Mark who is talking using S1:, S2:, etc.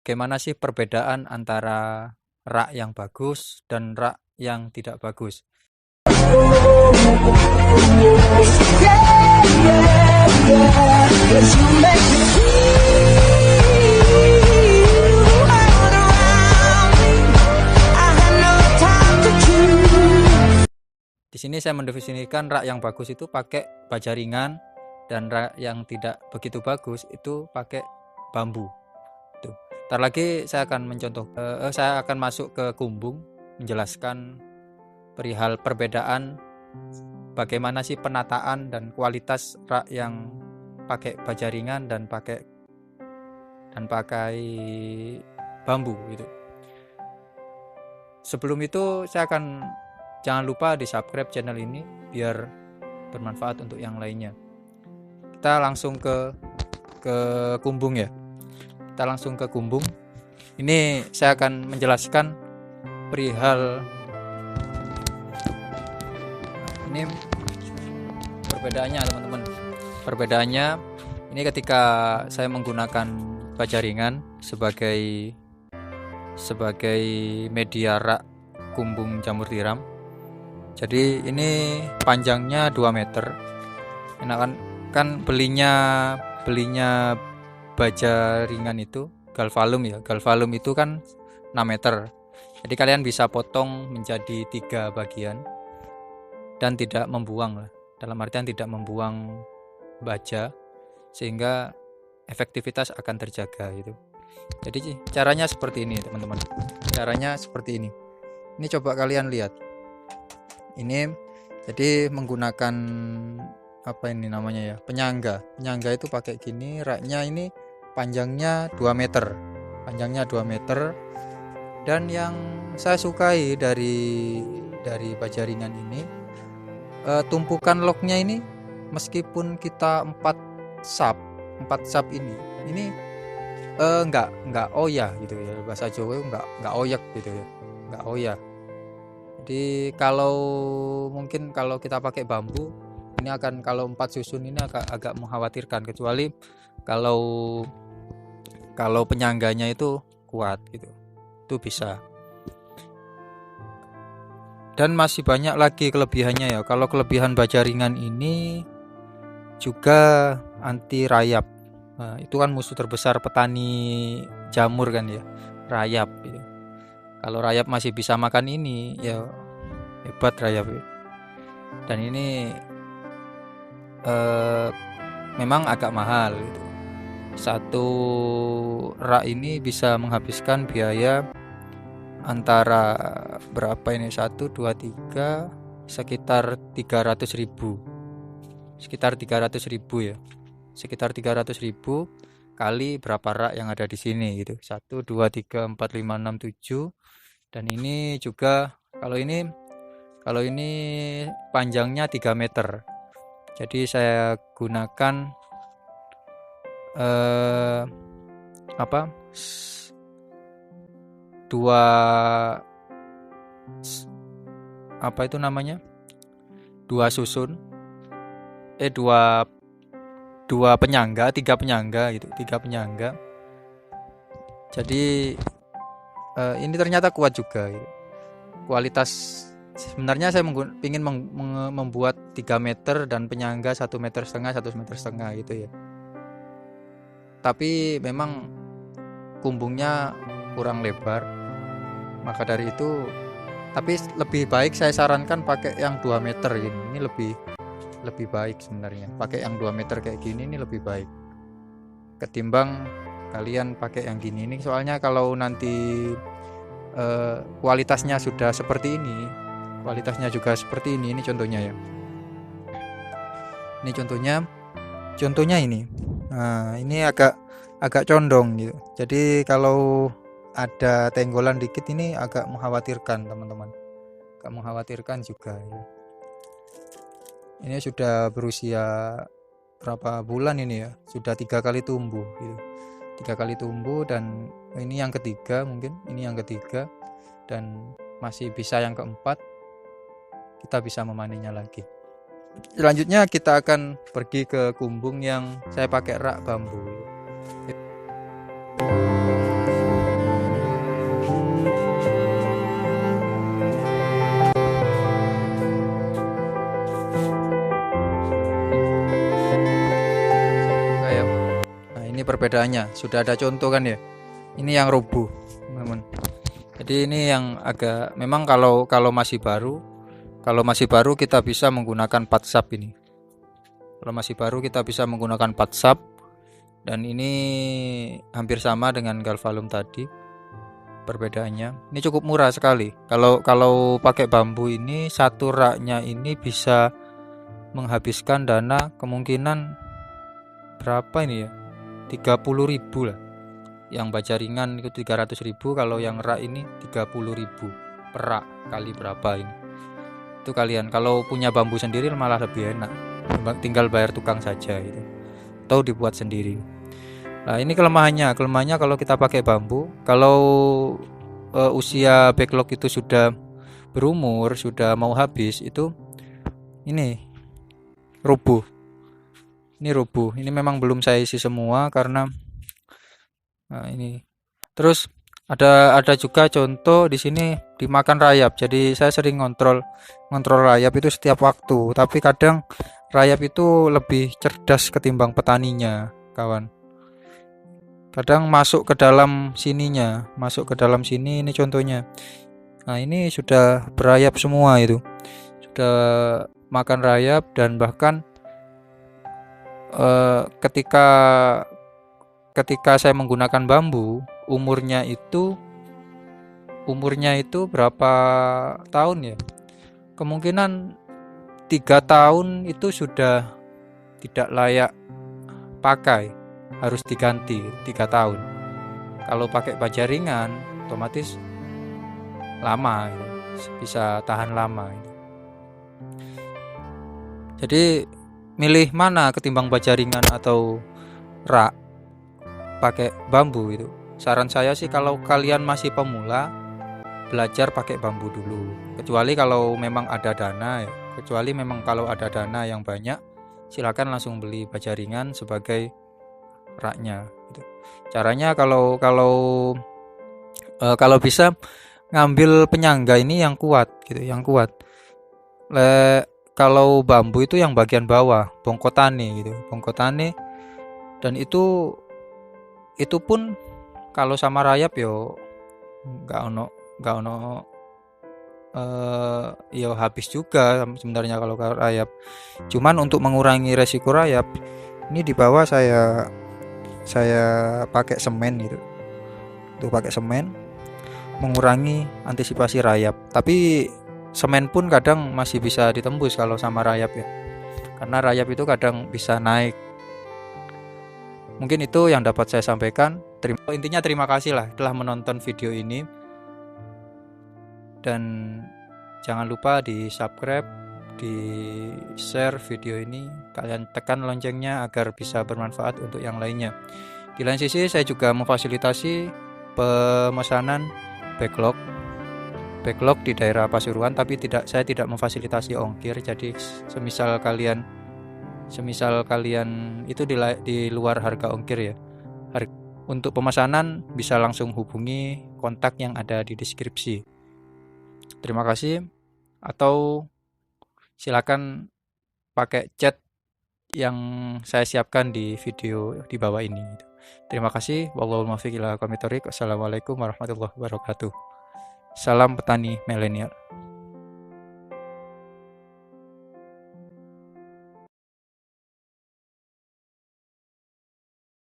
S1: bagaimana sih perbedaan antara rak yang bagus dan rak yang tidak bagus. Di sini saya mendefinisikan rak yang bagus itu pakai baja ringan dan rak yang tidak begitu bagus itu pakai bambu. Tuh. Ntar lagi saya akan masuk ke kumbung menjelaskan perihal perbedaan bagaimana sih penataan dan kualitas rak yang pakai baja ringan dan pakai bambu gitu. Sebelum itu jangan lupa di subscribe channel ini biar bermanfaat untuk yang lainnya. Kita langsung ke kumbung ya. Kita langsung ke kumbung. Ini saya akan menjelaskan perihal ini perbedaannya teman-teman. Perbedaannya ini ketika saya menggunakan baja ringan sebagai media rak kumbung jamur tiram. Jadi ini panjangnya 2 meter. Enak kan belinya baja ringan itu galvalum ya. Galvalum itu kan 6 meter. Jadi kalian bisa potong menjadi 3 bagian dan tidak membuang lah. Dalam artian tidak membuang baja sehingga efektivitas akan terjaga gitu. Jadi caranya seperti ini teman-teman. Caranya seperti ini. Ini coba kalian lihat. Ini jadi menggunakan apa ini namanya ya, penyangga itu pakai gini. Raknya ini panjangnya 2 meter dan yang saya sukai dari baja ringan ini tumpukan loknya ini meskipun kita 4 sap ini enggak oyah gitu ya, bahasa Jawa enggak oyak gitu ya, enggak oyah. Jadi mungkin kalau kita pakai bambu ini akan, kalau 4 susun ini agak mengkhawatirkan, kecuali kalau penyangganya itu kuat gitu, itu bisa. Dan masih banyak lagi kelebihannya ya. Kalau kelebihan baja ringan ini juga anti rayap. Nah, itu kan musuh terbesar petani jamur kan ya, rayap gitu. Kalau rayap masih bisa makan ini ya hebat rayap ya. Dan ini memang agak mahal gitu. Satu rak ini bisa menghabiskan biaya antara berapa ini, 1, 2, 3 sekitar 300.000. Sekitar 300.000 ya. Sekitar 300.000 kali berapa rak yang ada di sini gitu. 1, 2, 3, 4, 5, 6, 7. Dan ini juga kalau ini panjangnya 3 meter. Jadi saya gunakan dua susun, dua penyangga, 3 penyangga gitu, 3 penyangga. Jadi ini ternyata kuat juga gitu. Kualitas sebenarnya saya ingin membuat 3 meter dan penyangga 1,5 meter, 1,5 meter gitu ya. Tapi memang kumbungnya kurang lebar. Maka dari itu, tapi lebih baik saya sarankan pakai yang 2 meter gini. Ini lebih baik sebenarnya. Pakai yang 2 meter kayak gini ini lebih baik ketimbang kalian pakai yang gini ini. Soalnya kalau nanti kualitasnya sudah seperti ini, kualitasnya juga seperti ini contohnya ya. Ini contohnya ini. Nah, ini agak condong gitu. Jadi kalau ada tenggolan dikit ini agak mengkhawatirkan teman-teman. Agak mengkhawatirkan juga ya. Ini sudah berusia berapa bulan ini ya? Sudah 3 kali tumbuh gitu. 3 kali tumbuh dan ini yang ketiga, mungkin ini yang ketiga, dan masih bisa yang keempat, kita bisa memanennya lagi. Selanjutnya kita akan pergi ke kumbung yang saya pakai rak bambu. perbedaannya. Sudah ada contoh kan ya. Ini yang rubuh, teman-teman. Jadi ini yang agak, memang kalau masih baru kita bisa menggunakan patsap ini. Kalau masih baru kita bisa menggunakan patsap, dan ini hampir sama dengan galvalum tadi. Perbedaannya ini cukup murah sekali. Kalau pakai bambu ini, satu raknya ini bisa menghabiskan dana kemungkinan berapa ini ya, 30.000 lah. Yang baja ringan itu 300.000, kalau yang rak ini 30.000 per rak, kali berapa ini. Itu kalian kalau punya bambu sendiri malah lebih enak, tinggal bayar tukang saja gitu, atau dibuat sendiri. Nah, ini kelemahannya kalau kita pakai bambu, kalau usia backlog itu sudah berumur, sudah mau habis, itu ini rubuh. Ini memang belum saya isi semua karena ini. Terus ada juga contoh di sini dimakan rayap. Jadi saya sering ngontrol rayap itu setiap waktu, tapi kadang rayap itu lebih cerdas ketimbang petaninya, kawan. Kadang masuk ke dalam sini, ini contohnya. Nah, ini sudah berayap semua, itu sudah makan rayap, dan bahkan ketika saya menggunakan bambu, umurnya itu berapa tahun ya, kemungkinan 3 tahun itu sudah tidak layak pakai, harus diganti 3 tahun. Kalau pakai baja ringan otomatis lama, bisa tahan lama. Jadi milih mana ketimbang baja ringan atau rak pakai bambu itu. Saran saya sih, kalau kalian masih pemula, belajar pakai bambu dulu. Kecuali kalau memang ada dana yang banyak, silakan langsung beli baja ringan sebagai raknya gitu. Caranya kalau bisa ngambil penyangga ini yang kuat gitu, kalau bambu itu yang bagian bawah, bongkotane gitu, dan itu pun kalau sama rayap yo nggak ono yo habis juga sebenarnya kalau rayap. Cuman untuk mengurangi resiko rayap, ini di bawah saya pakai semen gitu. Untuk pakai semen mengurangi antisipasi rayap. Tapi semen pun kadang masih bisa ditembus kalau sama rayap ya. Karena rayap itu kadang bisa naik. Mungkin itu yang dapat saya sampaikan. Intinya terima kasih lah telah menonton video ini. Dan jangan lupa di subscribe, di share video ini, kalian tekan loncengnya agar bisa bermanfaat untuk yang lainnya. Di lain sisi, saya juga memfasilitasi pemesanan backlog di daerah Pasuruan, tapi saya tidak memfasilitasi ongkir. Jadi semisal kalian itu di luar harga ongkir ya, untuk pemesanan bisa langsung hubungi kontak yang ada di deskripsi. Terima kasih, atau silakan pakai chat yang saya siapkan di video di bawah ini. Terima kasih. Wallahul muwaffiq ila aqwamit thoriq. Wassalamualaikum warahmatullahi wabarakatuh. Salam petani milenial.